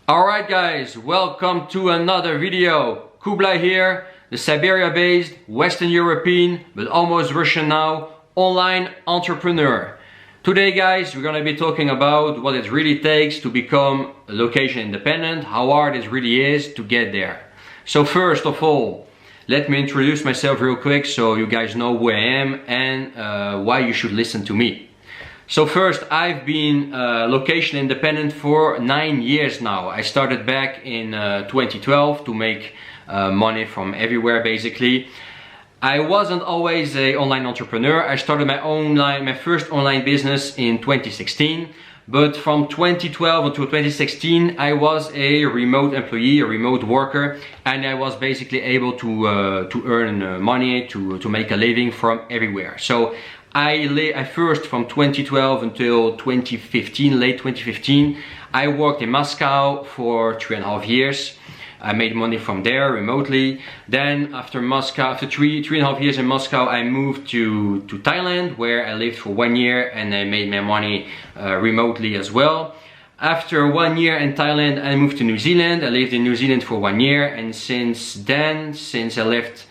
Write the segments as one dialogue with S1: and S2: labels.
S1: Alright guys, welcome to another video. Kublai here, the Siberia-based, Western European, but almost Russian now, online entrepreneur. Today guys, we're gonna be talking about what it really takes to become location independent, how hard it really is to get there. So first of all, let me introduce myself real quick so you guys know who I am and why you should listen to me. So first, I've been location independent for 9 years now. I started back in 2012 to make money from everywhere basically. I wasn't always an online entrepreneur. I started my first online business in 2016. But from 2012 until 2016, I was a remote employee, a remote worker, and I was basically able to earn money, to make a living from everywhere. So I first, from 2012 until 2015, late 2015, I worked in Moscow for 3.5 years. I made money from there remotely. Then after Moscow, after 3.5 years in Moscow, I moved to Thailand, where I lived for 1 year and I made my money remotely as well. After 1 year in Thailand, I moved to New Zealand. I lived in New Zealand for 1 year, and since then, since I left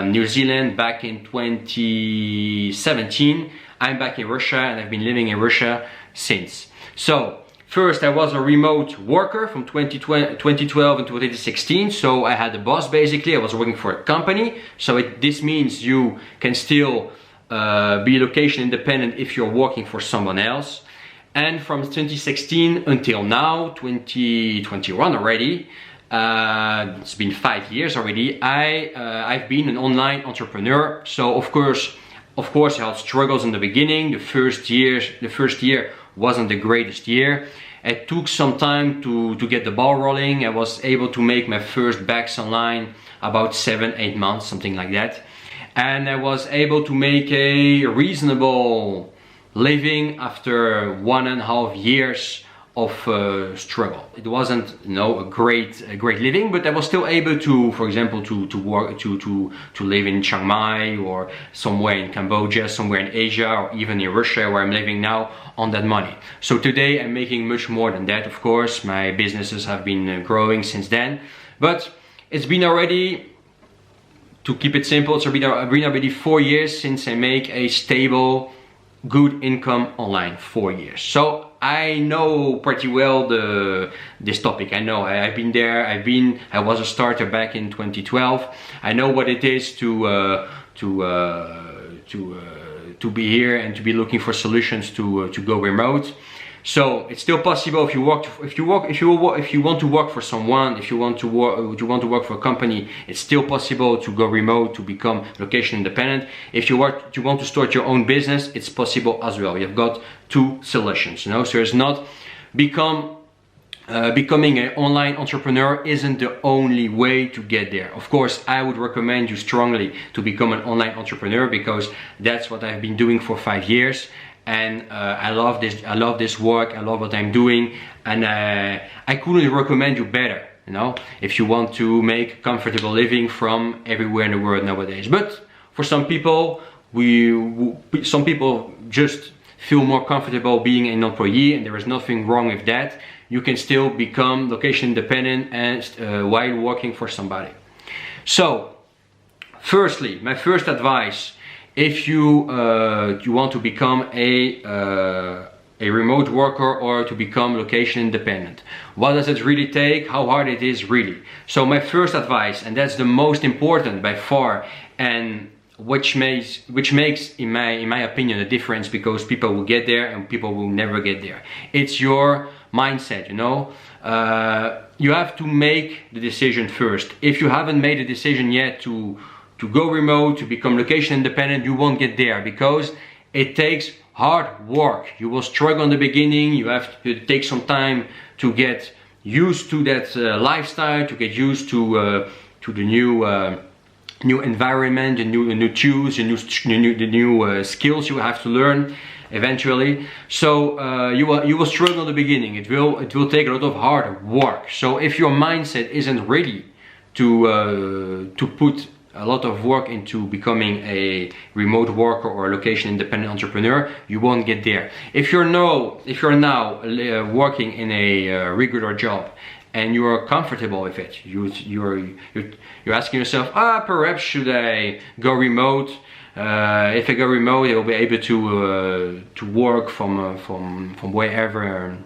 S1: New Zealand back in 2017, I'm back in Russia and I've been living in Russia since. So first, I was a remote worker from 2012 until 2016. So I had a boss basically. I was working for a company. So this means you can still be location independent if you're working for someone else. And from 2016 until now, 2021 already, it's been 5 years already. I've been an online entrepreneur. So of course I had struggles in the beginning. The first year wasn't the greatest year. It took some time to get the ball rolling. I was able to make my first bags online about 7-8 months, something like that. And I was able to make a reasonable living after 1.5 years of struggle. It wasn't, a great living, but I was still able to, for example, to work, to live in Chiang Mai or somewhere in Cambodia, somewhere in Asia, or even in Russia, where I'm living now, on that money. So today I'm making much more than that. Of course, my businesses have been growing since then, but it's been already, to keep it simple, it's been already 4 years since I make a stable, good income online. 4 years. So I know pretty well this topic. I know, I've been there. I was a starter back in 2012. I know what it is to be here and to be looking for solutions to go remote. So it's still possible if you want to work for someone, if you want to work for a company, it's still possible to go remote, to become location independent. If you want to start your own business, it's possible as well. You've got two solutions, So it's not becoming an online entrepreneur isn't the only way to get there. Of course, I would recommend you strongly to become an online entrepreneur, because that's what I've been doing for 5 years. And I love this work, I love what I'm doing, and I couldn't recommend you better, if you want to make comfortable living from everywhere in the world nowadays. But for some people, some people just feel more comfortable being an employee, and there is nothing wrong with that. You can still become location independent and while working for somebody. So firstly, my first advice, if you want to become a remote worker or to become location independent, what does it really take? How hard it is really? So my first advice, and that's the most important by far, and which makes in my opinion a difference, because people will get there and people will never get there. It's your mindset, You have to make the decision first. If you haven't made a decision yet to go remote, to become location independent, you won't get there, because it takes hard work. You will struggle in the beginning. You have to take some time to get used to that lifestyle, to get used to the new environment, the new tools, the new skills you have to learn eventually. So you will struggle in the beginning. It will take a lot of hard work. So if your mindset isn't ready to put a lot of work into becoming a remote worker or a location independent entrepreneur, you won't get there. If you're now working in a regular job and you are comfortable with it, you're asking yourself, perhaps should I go remote? If I go remote, I will be able to work from wherever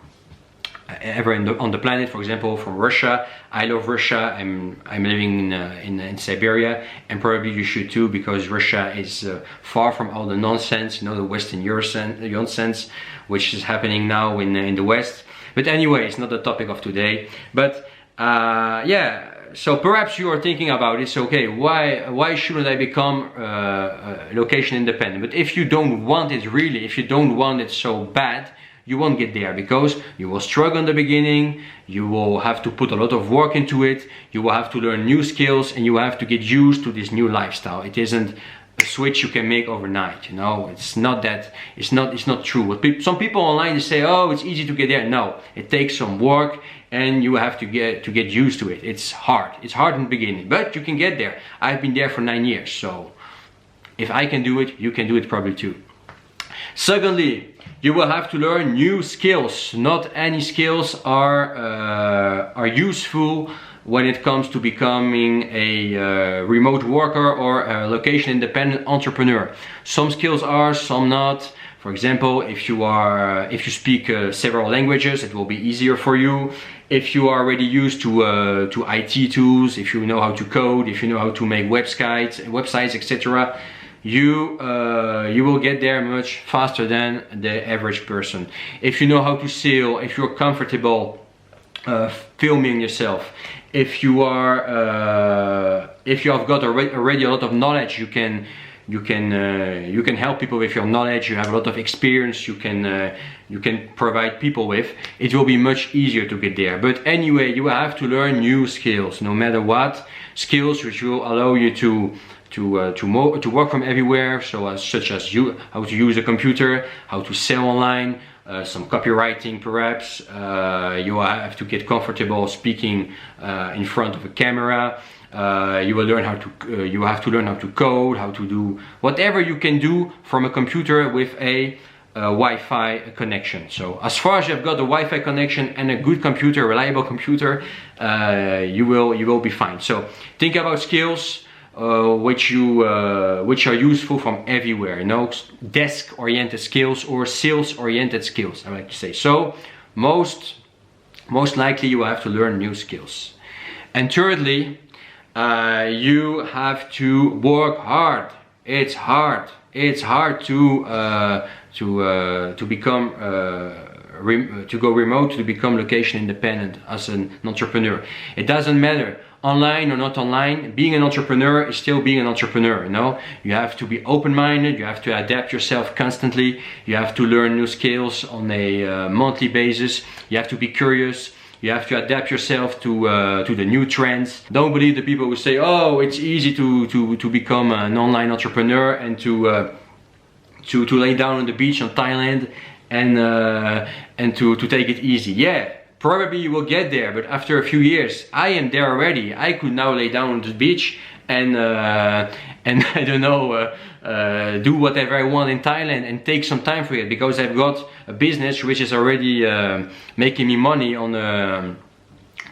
S1: on the planet. For example, from Russia. I love Russia. I'm living in Siberia, and probably you should too, because Russia is far from all the nonsense, the Western nonsense, which is happening now in the West. But anyway, it's not the topic of today. But yeah. So perhaps you are thinking about it, okay, why shouldn't I become location independent? But if you don't want it really, if you don't want it so bad, you won't get there, because you will struggle in the beginning, you will have to put a lot of work into it, you will have to learn new skills, and you will have to get used to this new lifestyle. It isn't a switch you can make overnight, it's not that, it's not true. Some people online, they say, oh, it's easy to get there. No, it takes some work, and you have to get used to it. It's hard in the beginning, but you can get there. I've been there for 9 years, so if I can do it, you can do it probably too. Secondly, you will have to learn new skills. Not any skills are useful when it comes to becoming a remote worker or a location independent entrepreneur. Some skills are, some not. For example, if you speak several languages, it will be easier for you. If you are already used to IT tools, if you know how to code, if you know how to make websites, etc., you will get there much faster than the average person. If you know how to sail, if you're comfortable filming yourself, if you have got already a lot of knowledge, you can help people with your knowledge. You have a lot of experience you can provide people with. It will be much easier to get there. But anyway, you will have to learn new skills, no matter what. Skills which will allow you to work from everywhere, such as how to use a computer, how to sell online, some copywriting perhaps. You will have to get comfortable speaking in front of a camera. You will learn you have to learn how to code, how to do whatever you can do from a computer with a Wi-Fi connection. So as far as you've got a Wi-Fi connection and a good computer, a reliable computer, you will be fine. So think about skills which are useful from everywhere, desk-oriented skills or sales-oriented skills, I like to say. So most likely you will have to learn new skills. And thirdly, you have to work hard. It's hard to become to go remote, to become location independent as an entrepreneur. It doesn't matter online or not online. Being an entrepreneur is still being an entrepreneur. You have to be open-minded, you have to adapt yourself constantly, you have to learn new skills on a monthly basis, you have to be curious, you have to adapt yourself to the new trends. Don't believe the people who say, oh, it's easy to become an online entrepreneur and to lay down on the beach on Thailand and to take it easy. Yeah, probably you will get there, but after a few years, I am there already. I could now lay down on the beach and I don't know, do whatever I want in Thailand and take some time for it, because I've got a business which is already making me money on a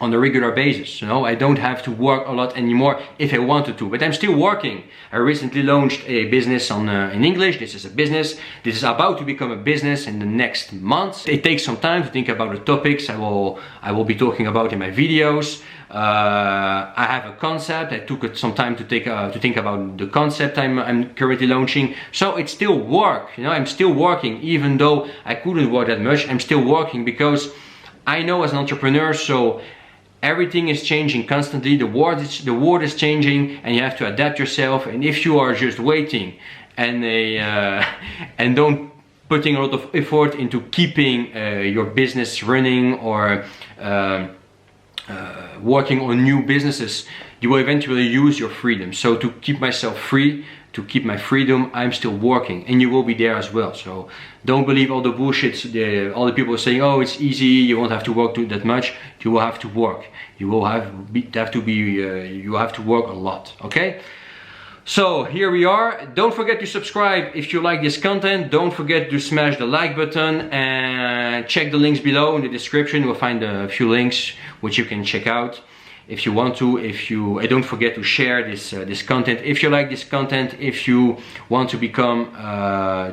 S1: regular basis. I don't have to work a lot anymore if I wanted to, but I'm still working. I recently launched a business in English. This is a business. This is about to become a business in the next months. It takes some time to think about the topics I will be talking about in my videos. I have a concept. I took some time to think about the concept I'm currently launching. So it's still work. I'm still working, even though I couldn't work that much. I'm still working because I know as an entrepreneur, so everything is changing constantly. The world is changing, and you have to adapt yourself. And if you are just waiting and don't putting a lot of effort into keeping your business running or working on new businesses, you will eventually lose your freedom. So to keep myself free, to keep my freedom, I'm still working, and you will be there as well. So don't believe all the bullshit, all the people saying, oh, it's easy, you won't have to work that much. You will have to work. You will have to work a lot, okay? So here we are. Don't forget to subscribe if you like this content. Don't forget to smash the like button and check the links below in the description. You'll find a few links which you can check out if you want to. Don't forget to share this content if you like this content. If you want to become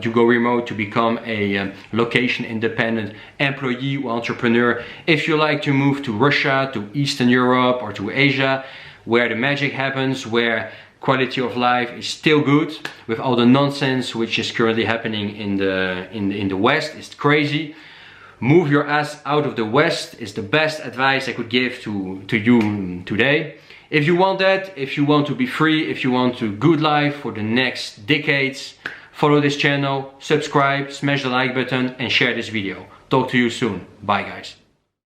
S1: to go remote, to become a location independent employee or entrepreneur. If you like to move to Russia, to Eastern Europe, or to Asia, where the magic happens, where quality of life is still good, with all the nonsense which is currently happening in the West. It's crazy. Move your ass out of the West is the best advice I could give to you today. If you want that, if you want to be free, if you want a good life for the next decades, follow this channel, subscribe, smash the like button and share this video. Talk to you soon. Bye guys.